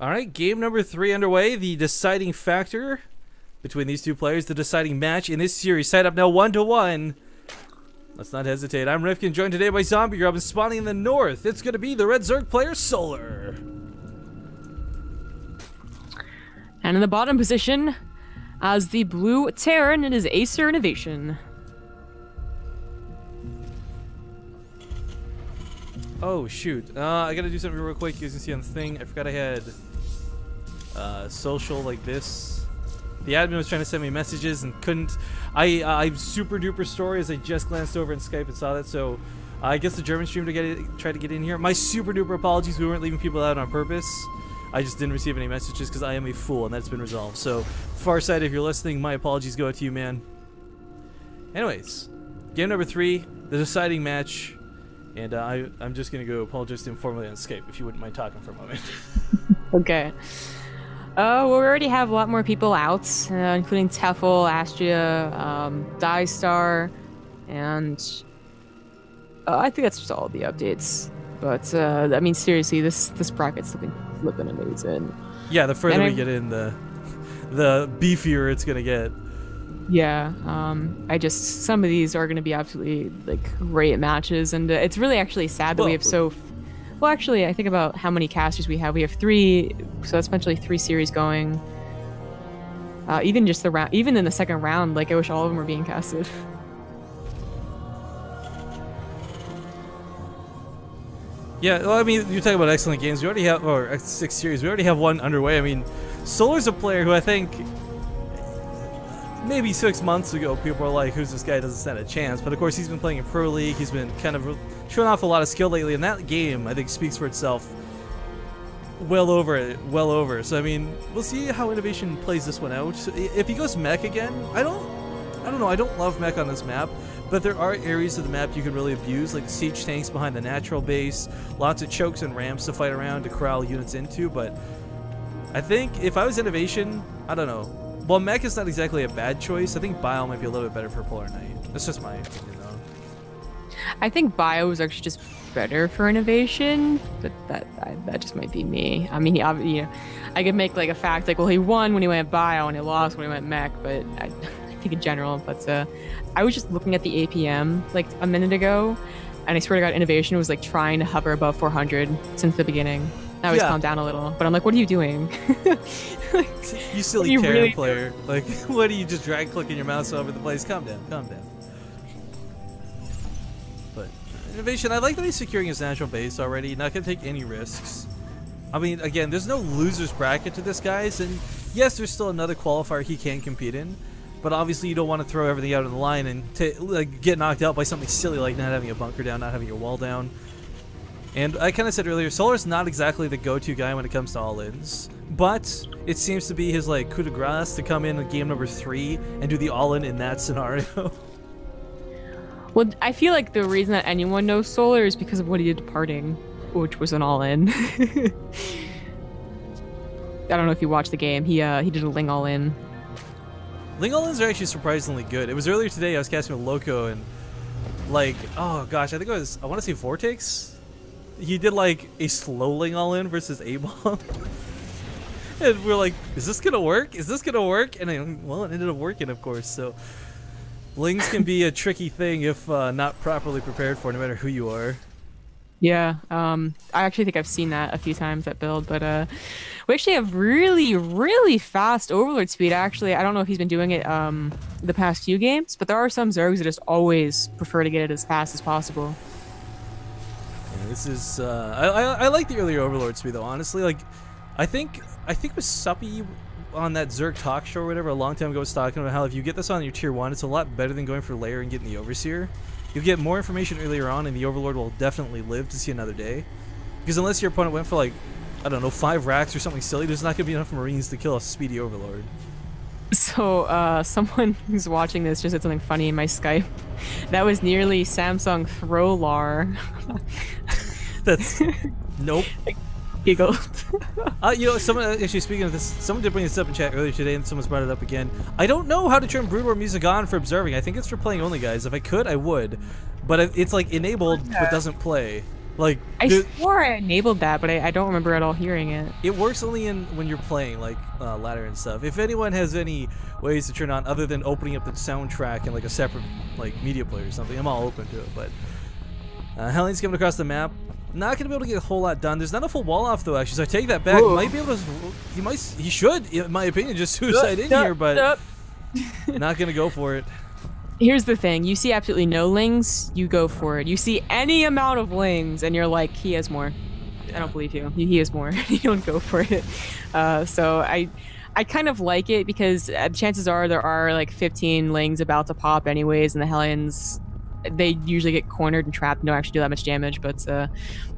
All right, game number 3 underway. The deciding factor between these two players, the deciding match in this series. Set up now 1-1. Let's not hesitate. I'm Rifkin, joined today by Zombie Grub, and spawning in the north, it's going to be the Red Zerg player, Solar. And in the bottom position, as the blue Terran, it is Acer Innovation. Oh, shoot. I got to do something real quick. You can see on the thing. I forgot I had social like this. The admin was trying to send me messages and couldn't. I'm super duper sorry as I just glanced over in Skype and saw that. So I guess the German stream to try to get in here. My super duper apologies. We weren't leaving people out on purpose. I just didn't receive any messages because I am a fool, and that's been resolved. So Farside, if you're listening, my apologies go out to you, man. Anyways, game number 3, the deciding match. And I'm just going to go apologize to him formally on Skype, if you wouldn't mind talking for a moment. Okay. Well, we already have a lot more people out, including Tefel, Astria, Dystar, and I think that's just all the updates. But, I mean, seriously, this bracket's looking flippin' amazing. Yeah, the further we get in, the beefier it's going to get. Yeah, some of these are going to be absolutely, like, great matches, and it's really actually sad that we have well, actually, I think about how many casters we have. We have 3, so that's essentially 3 series going. Even just even in the second round, like, I wish all of them were being casted. Yeah, well, I mean, you talk about excellent games. We already have, or 6 series, we already have 1 underway. I mean, Solar's a player who I think maybe 6 months ago, people were like, who's this guy, doesn't stand a chance. But of course, he's been playing in Pro League. He's been kind of showing off a lot of skill lately. And that game, I think, speaks for itself well over. So, I mean, we'll see how Innovation plays this one out. If he goes mech again, I don't know. I don't love mech on this map. But there are areas of the map you can really abuse, like the siege tanks behind the natural base. Lots of chokes and ramps to fight around to corral units into. But I think if I was Innovation, I don't know. Well, mech is not exactly a bad choice. I think Bio might be a little bit better for Polar Knight. That's just my opinion, though. I think Bio is actually just better for Innovation, but that just might be me. I mean, I could make like a fact like, well, he won when he went Bio and he lost when he went mech, but I think in general. But I was just looking at the APM like a minute ago, and I swear to God, Innovation was like trying to hover above 400 since the beginning. Now he's calmed down a little, but I'm like, what are you doing? Like, you silly Terran player. Like, what are you just drag clicking your mouse over the place? Calm down, calm down. But Innovation, I like that he's securing his natural base already. Not gonna take any risks. I mean, again, there's no losers bracket to this, guys, and yes, there's still another qualifier he can compete in. But obviously, you don't want to throw everything out on the line and like get knocked out by something silly like not having a bunker down, not having your wall down. And I kind of said earlier, Solar's not exactly the go-to guy when it comes to all-ins, but it seems to be his like coup de grace to come in game number 3 and do the all-in in that scenario. Well, I feel like the reason that anyone knows Solar is because of what he did departing, which was an all-in. I don't know if you watched the game. He did a Ling all-in. Ling all-ins are actually surprisingly good. It was earlier today I was casting with Loco and like, oh gosh, I think it was, I want to say Vortex. He did like a slow Ling all-in versus A-bomb. And we're like, is this gonna work? Is this gonna work? And well, it ended up working, of course. So Lings can be a tricky thing if not properly prepared for, no matter who you are. Yeah, I actually think I've seen that a few times, that build, but we actually have really fast overlord speed. Actually, I don't know if he's been doing it the past few games, but there are some Zergs that just always prefer to get it as fast as possible. Yeah, this is I like the earlier overlord speed though, honestly. Like I think with Suppy on that Zerg talk show or whatever a long time ago was talking about how if you get this on your tier 1, it's a lot better than going for layer and getting the overseer. You'll get more information earlier on, and the overlord will definitely live to see another day. Because unless your opponent went for like, I don't know, 5 racks or something silly, there's not gonna be enough marines to kill a speedy overlord. So someone who's watching this just said something funny in my Skype. That was nearly Samsung Throwlar. That's nope. Giggled. You know, someone actually speaking of this, someone did bring this up in chat earlier today, and someone's brought it up again. I don't know how to turn Brood War music on for observing. I think it's for playing only, guys. If I could, I would, but it's like enabled but doesn't play. Like, I swore I enabled that, but I don't remember at all hearing it. it works only in when you're playing, like, ladder and stuff. If anyone has any ways to turn on other than opening up the soundtrack and, like, a separate, like, media player or something, I'm all open to it. But Hellion's coming across the map. Not gonna be able to get a whole lot done. There's not a full wall off though, actually. So I take that back. He might be able to. He should, in my opinion, just suicide in here, but not gonna go for it. Here's the thing: you see absolutely no lings, you go for it. You see any amount of lings, and you're like, he has more. Yeah. I don't believe you. He has more. You don't go for it. So I kind of like it because chances are there are like 15 lings about to pop anyways, and the Hellions, they usually get cornered and trapped and don't actually do that much damage, but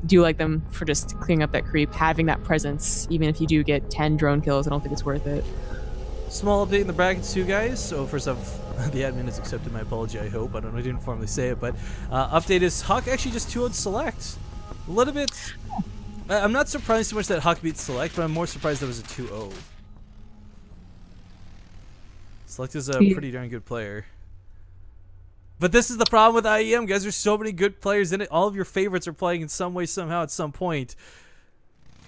do like them for just clearing up that creep, having that presence. Even if you do get 10 drone kills, I don't think it's worth it. Small update in the brackets too, guys. So first off, the admin has accepted my apology, I hope. I don't know, I didn't formally say it, but update is Huck actually just 2-0'd Select. A little bit. I'm not surprised so much that Huck beat Select, but I'm more surprised that it was a 2-0. Select is a pretty darn good player. But this is the problem with IEM, guys. There's so many good players in it. All of your favorites are playing in some way, somehow, at some point.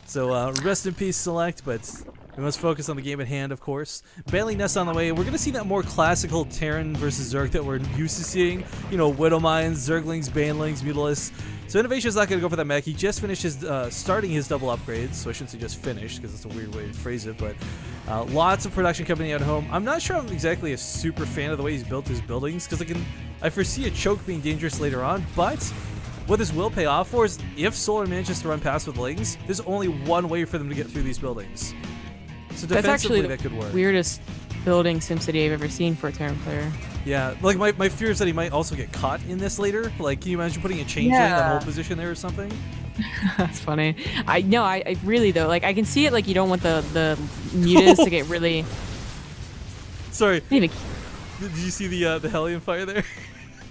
So rest in peace, Select, but we must focus on the game at hand, of course. Baneling Nest on the way. We're going to see that more classical Terran versus Zerg that we're used to seeing. You know, Widow Mines, Zerglings, Banelings, Mutalisks. So Innovation's not going to go for that mech. He just finished his starting his double upgrades, so I shouldn't say just finished because it's a weird way to phrase it, but lots of production coming out at home. I'm not sure I'm exactly a super fan of the way he's built his buildings because I foresee a choke being dangerous later on, but what this will pay off for is if Solar manages to run past with Lings, there's only one way for them to get through these buildings. So defensively, that's actually that could work. The weirdest building SimCity I've ever seen for a Terran player. Yeah, like my fear is that he might also get caught in this later. Like, can you imagine putting a change in that whole position there or something? That's funny. I really though, like I can see it. Like you don't want the mutas to get really. Sorry. Did you see the Hellion fire there?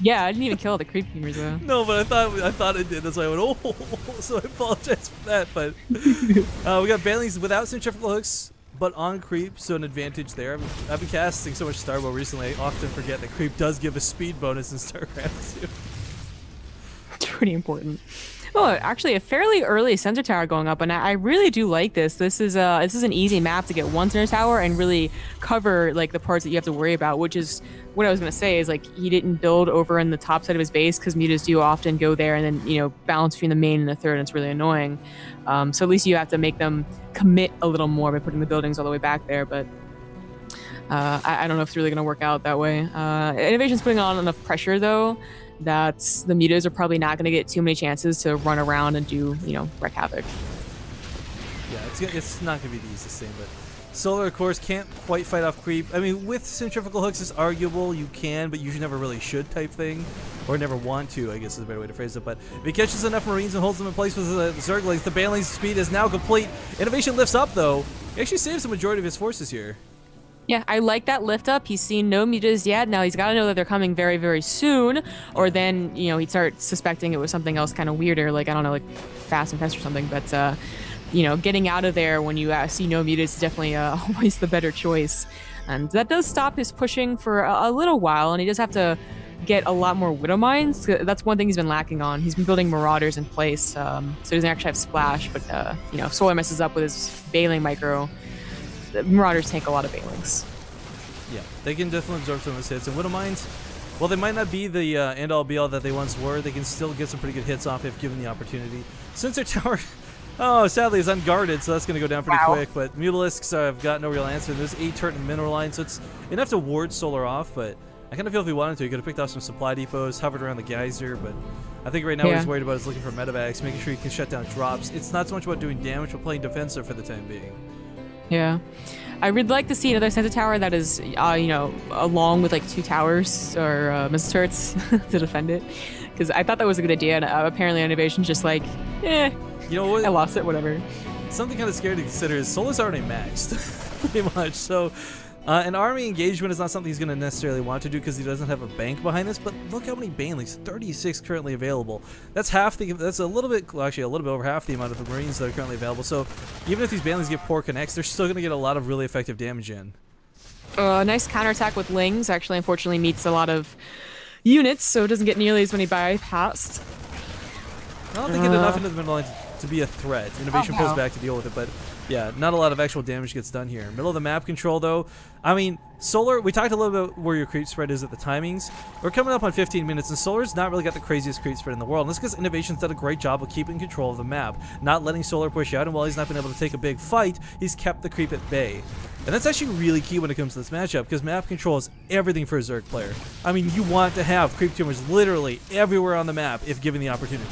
Yeah, I didn't even kill the creep gamers though. No, but I thought it did. That's why I went, oh, so I apologize for that. But we got Banelings without centrifugal hooks, but on creep, so an advantage there. I've been casting so much Starbow recently, I often forget that creep does give a speed bonus in StarCraft too. It's pretty important. Oh, actually, a fairly early center tower going up, and I really do like this. This is an easy map to get one center tower and really cover like the parts that you have to worry about. Which is what I was gonna say is like he didn't build over in the top side of his base because mutas do often go there and then balance between the main and the third, and it's really annoying. So at least you have to make them commit a little more by putting the buildings all the way back there, but. I don't know if it's really going to work out that way. Innovation's putting on enough pressure, though, that the mutas are probably not going to get too many chances to run around and do, wreak havoc. Yeah, it's not going to be the easiest thing, but Solar, of course, can't quite fight off creep. I mean, with centrifugal hooks, it's arguable you can, but you never really should type thing. Or never want to, I guess is a better way to phrase it. But if he catches enough Marines and holds them in place with the Zerglings, the Baneling's speed is now complete. Innovation lifts up, though. He actually saves the majority of his forces here. Yeah, I like that lift up. He's seen no mutas yet. Now he's got to know that they're coming very, very soon, or then he'd start suspecting it was something else kind of weirder, like I don't know, like Fast and Fest or something. But getting out of there when you see no mutas is definitely always the better choice, and that does stop his pushing for a little while. And he does have to get a lot more Widow Mines. That's one thing he's been lacking on. He's been building Marauders in place, so he doesn't actually have Splash. But if Solar messes up with his Baneling micro. The Marauders take a lot of Banelings. Yeah, they can definitely absorb some of those hits. And Widow Mines, well, they might not be the end-all be-all that they once were. They can still get some pretty good hits off if given the opportunity. Sensor Tower, sadly, is unguarded, so that's going to go down pretty quick. But Mutalisks have got no real answer. There's 8 turret and mineral line, so it's enough to ward Solar off. But I kind of feel if he wanted to, he could have picked off some supply depots, hovered around the geyser. But I think right now what he's worried about is looking for medevacs, making sure he can shut down drops. It's not so much about doing damage, but playing defensive for the time being. Yeah. I would like to see another center tower that is, along with like 2 towers or missile turrets to defend it. Because I thought that was a good idea, and apparently Innovation's just like, I lost it, whatever. Something kind of scary to consider is Solar's already maxed, pretty much. So an army engagement is not something he's going to necessarily want to do because he doesn't have a bank behind this. But look how many Banelings, 36 currently available. That's a little bit over half the amount of the Marines that are currently available. So even if these Banelings get poor connects, they're still going to get a lot of really effective damage in. A nice counterattack with Lings actually unfortunately meets a lot of units, so it doesn't get nearly as many bypassed. I don't think it enough into the middle line to be a threat. Innovation pulls back to deal with it, but yeah, not a lot of actual damage gets done here. Middle of the map control, though. I mean, Solar, we talked a little bit where your creep spread is at the timings. We're coming up on 15 minutes, and Solar's not really got the craziest creep spread in the world. And that's because Innovation's done a great job of keeping control of the map, not letting Solar push out, and while he's not been able to take a big fight, he's kept the creep at bay. And that's actually really key when it comes to this matchup, because map control is everything for a Zerg player. I mean, you want to have creep tumors literally everywhere on the map if given the opportunity.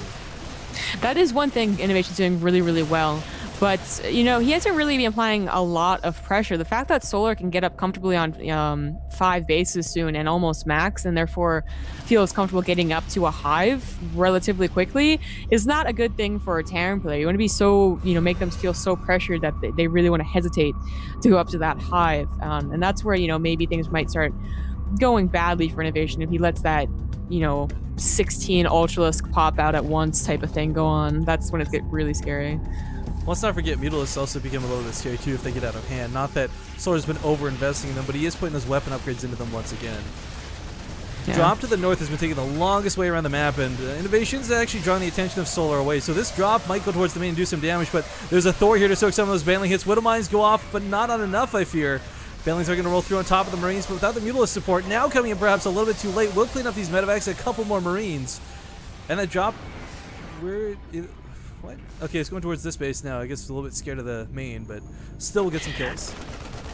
That is one thing Innovation's doing really, really well. But, you know, he hasn't really been applying a lot of pressure. The fact that Solar can get up comfortably on 5 bases soon and almost max, and therefore feels comfortable getting up to a hive relatively quickly, is not a good thing for a Terran player. You want to be so, you know, make them feel so pressured that they really want to hesitate to go up to that hive. And that's where, you know, maybe things might start going badly for Innovation if he lets that, you know, 16 Ultralisk pop out at once type of thing go on. That's when it gets really scary. Let's not forget Mutalisks also become a little bit scary too if they get out of hand. Not that Solar's been over-investing in them, but he is putting those weapon upgrades into them once again. Yeah. Drop to the north has been taking the longest way around the map, and Innovation's actually drawing the attention of Solar away. So this drop might go towards the main and do some damage, but there's a Thor here to soak some of those Baneling hits. Widow Mines go off, but not on enough, I fear. Banelings are going to roll through on top of the Marines, but without the Mutalisk support, now coming in perhaps a little bit too late. We'll clean up these medevacs, a couple more Marines. And that drop, what? Okay, it's going towards this base now. I guess it's a little bit scared of the main, but still will get some kills.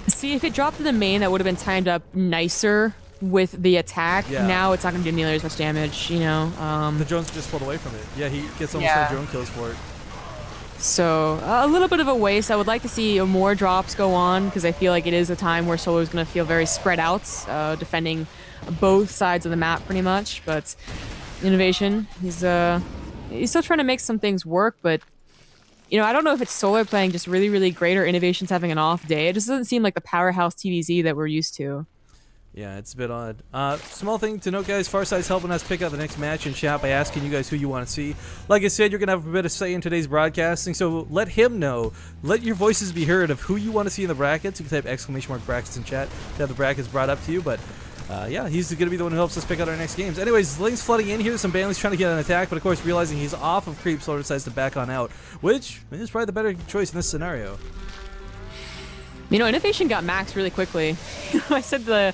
See, if it dropped to the main, that would have been timed up nicer with the attack. Yeah. Now it's not going to do nearly as much damage, you know. The drones just pulled away from it. Yeah, he gets almost no drone kills for it. So a little bit of a waste. I would like to see more drops go on, because I feel like it is a time where Solar is going to feel very spread out, defending both sides of the map pretty much. But Innovation, he's still trying to make some things work, but you know, I don't know if it's Solar playing just really, really great or Innovation's having an off day. It just doesn't seem like the powerhouse TVZ that we're used to. Yeah, it's a bit odd. Small thing to note, guys, Farsight's helping us pick out the next match in chat by asking you guys who you want to see. Like I said, you're going to have a bit of say in today's broadcasting, so let him know. Let your voices be heard of who you want to see in the brackets. You can type ! Brackets in chat to have the brackets brought up to you, but yeah, he's going to be the one who helps us pick out our next games. Anyways, Ling's flooding in here. Some Banelings trying to get an attack, but of course, realizing he's off of creep, Solar decides to back on out, which is probably the better choice in this scenario. You know, Innovation got max really quickly. I said the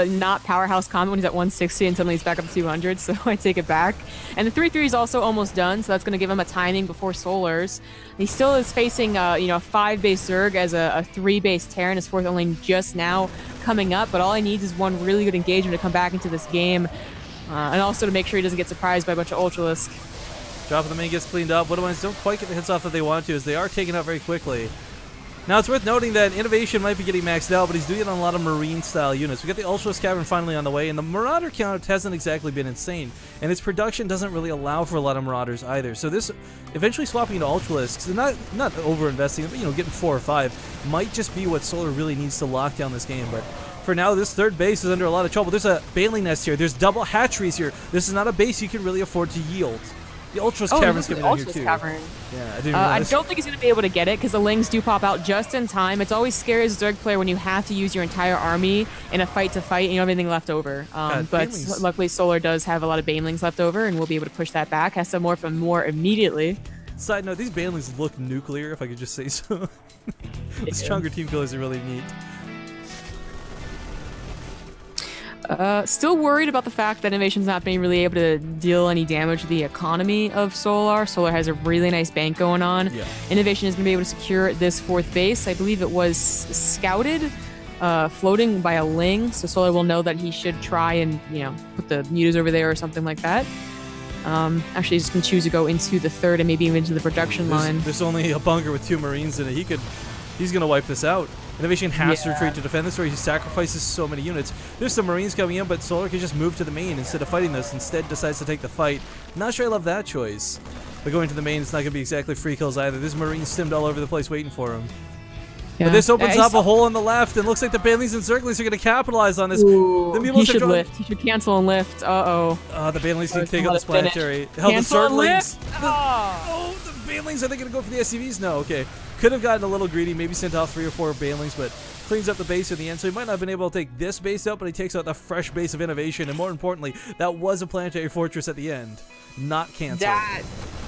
not powerhouse comment when he's at 160 and suddenly he's back up to 200, so I take it back. And the 3-3 is also almost done, so that's going to give him a timing before Solar's. He still is facing, you know, a 5-base Zerg as a 3-base Terran. His fourth only just now coming up, but all he needs is one really good engagement to come back into this game, and also to make sure he doesn't get surprised by a bunch of Ultralisk. Drop of the main gets cleaned up. Widow Mines don't quite get the hits off that they want to, as they are taken out very quickly. Now, it's worth noting that Innovation might be getting maxed out, but he's doing it on a lot of Marine-style units. We got the Ultralisk Cavern finally on the way, and the Marauder count hasn't exactly been insane, and its production doesn't really allow for a lot of Marauders either. So this, eventually swapping into Ultralisks, and not over-investing, but, you know, getting 4 or 5, might just be what Solar really needs to lock down this game. But for now, this third base is under a lot of trouble. There's a Baneling nest here. There's double hatcheries here. This is not a base you can really afford to yield. The Ultralisk Cavern's coming down here too. Cavern. Yeah, I didn't I don't think he's going to be able to get it because the Lings do pop out just in time. It's always scary as a Zerg player when you have to use your entire army in a fight to fight and you don't have anything left over. But luckily Solar does have a lot of Banelings left over and we'll be able to push that back. Has to morph him more immediately. Side note, these Banelings look nuclear, if I could just say so. The stronger team killers are really neat. Still worried about the fact that Innovation's not being really able to deal any damage to the economy of Solar. Solar has a really nice bank going on. Yeah. Innovation is going to be able to secure this fourth base. I believe it was scouted, floating by a Ling, so Solar will know that he should try and, you know, put the mutas over there or something like that. Actually, he's going to choose to go into the third and maybe even into the production line. There's only a bunker with 2 Marines in it. He's going to wipe this out. Innovation has to retreat to defend this, or he sacrifices so many units. There's some Marines coming in, but Solar can just move to the main instead of fighting this. Instead, decides to take the fight. Not sure I love that choice. But going to the main, it's not going to be exactly free kills either. There's Marines stimmed all over the place waiting for him. Yeah. But this opens up a hole on the left, and looks like the Banelings and Zerglings are going to capitalize on this. Ooh, he should lift. He should cancel and lift. Uh-oh. The Banelings can take out this planetary. Hell, the Zerglings. Oh, the Banelings, are they going to go for the SCVs? No, okay. Could have gotten a little greedy, maybe sent off 3 or 4 Banelings, but cleans up the base in the end, so he might not have been able to take this base out, but he takes out the fresh base of Innovation, and more importantly, that was a planetary fortress at the end, not canceled.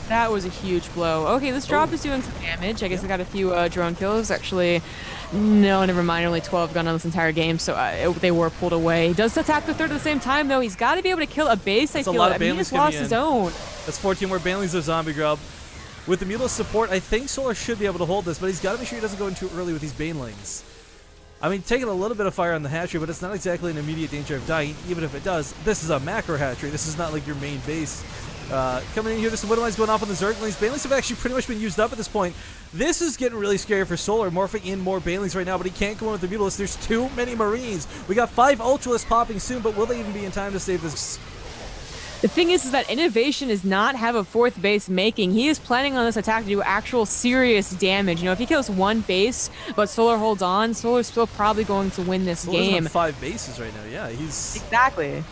That was a huge blow. Okay, this drop is doing some damage. I guess I got a few drone kills. Actually, no, never mind. Only 12 gun on this entire game, so they were pulled away. He does attack the third at the same time, though. He's got to be able to kill a base. I feel like he just lost his own. That's 14 more Banelings of Zombie Grub. With the Mutalisk support, I think Solar should be able to hold this, but he's got to make sure he doesn't go in too early with these Banelings. I mean, taking a little bit of fire on the hatchery, but it's not exactly an immediate danger of dying, even if it does. This is a macro hatchery. This is not like your main base. Coming in here, there's some Widowlines going off on the Zerglings. Banelings have actually pretty much been used up at this point. This is getting really scary for Solar, morphing in more Banelings right now, but he can't go in with the Mutalisk. There's too many Marines. We got 5 Ultralisks popping soon, but will they even be in time to save this? The thing is that Innovation does not have a 4th base making. He is planning on this attack to do actual serious damage. You know, if he kills 1 base, but Solar holds on, Solar's still probably going to win this game. On 5 bases right now, yeah. He's exactly.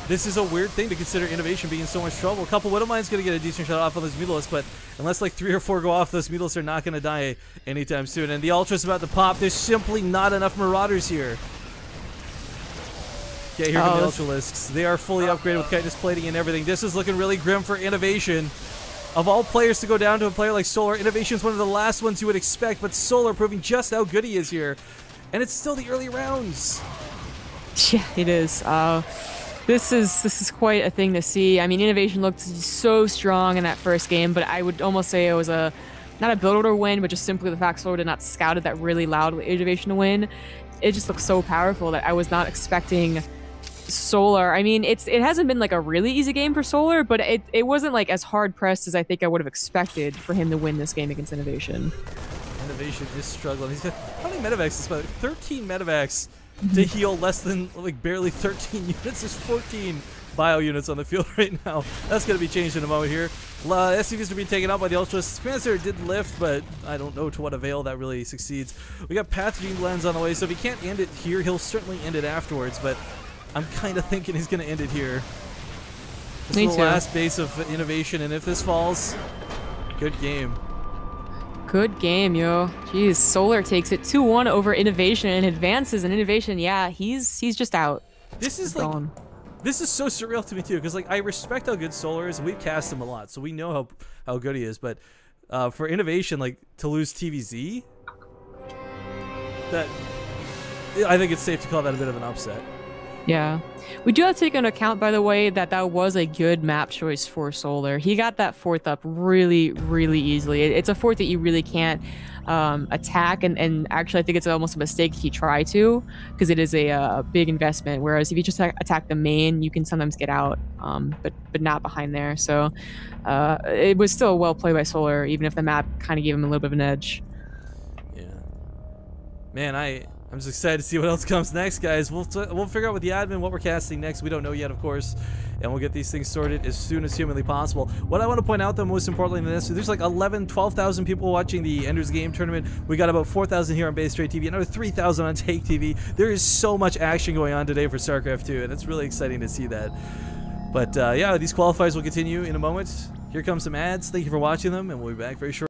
This is a weird thing to consider Innovation being in so much trouble. A couple Widowmine's going to get a decent shot off on those Mutalisks, but unless like 3 or 4 go off, those Mutalisks are not going to die anytime soon. And the Ultra's about to pop. There's simply not enough Marauders here. Okay, here come the Ultralisks. They are fully upgraded with chitinous plating and everything. This is looking really grim for Innovation. Of all players to go down to a player like Solar, Innovation's one of the last ones you would expect, but Solar proving just how good he is here. And it's still the early rounds. Yeah, it is. This is quite a thing to see. I mean, Innovation looked so strong in that first game, but I would almost say it was not a build order win, but just simply the fact Solar did not scout it that really loud Innovation to win. It just looks so powerful that I was not expecting Solar. I mean, it hasn't been like a really easy game for Solar, but it wasn't like as hard pressed as I think I would have expected for him to win this game against Innovation. Innovation is struggling. He's got how many medevacs this fight? 13 medevacs to heal less than like barely 13 units. There's 14 bio units on the field right now. That's going to be changed in a moment here. SCVs are being taken out by the Ultras. Commander did lift, but I don't know to what avail that really succeeds. We got Pathogen Blends on the way, so if he can't end it here, he'll certainly end it afterwards, but I'm kind of thinking he's going to end it here. This is the last base of Innovation, and if this falls, good game. Good game, yo. Jeez, Solar takes it 2-1 over Innovation and advances, and Innovation, yeah, he's just out. This is like, this is so surreal to me too, because like I respect how good Solar is. We've cast him a lot, so we know how good he is. But for Innovation, like to lose TVZ, that I think it's safe to call that a bit of an upset. Yeah. We do have to take into account, by the way, that was a good map choice for Solar. He got that 4th up really, really easily. It's a 4th that you really can't attack, and actually I think it's almost a mistake if you try to, because it is a big investment, whereas if you just attack the main, you can sometimes get out, but not behind there. So it was still well played by Solar, even if the map kind of gave him a little bit of an edge. Yeah. Man, I'm just excited to see what else comes next, guys. We'll figure out with the admin what we're casting next. We don't know yet, of course, and we'll get these things sorted as soon as humanly possible. What I want to point out, though, most importantly than this, there's like 12,000 people watching the Ender's Game tournament. We got about 4,000 here on Base Trade TV, another 3,000 on Take TV. There is so much action going on today for StarCraft 2, and it's really exciting to see that. But yeah, these qualifiers will continue in a moment. Here comes some ads. Thank you for watching them, and we'll be back very shortly.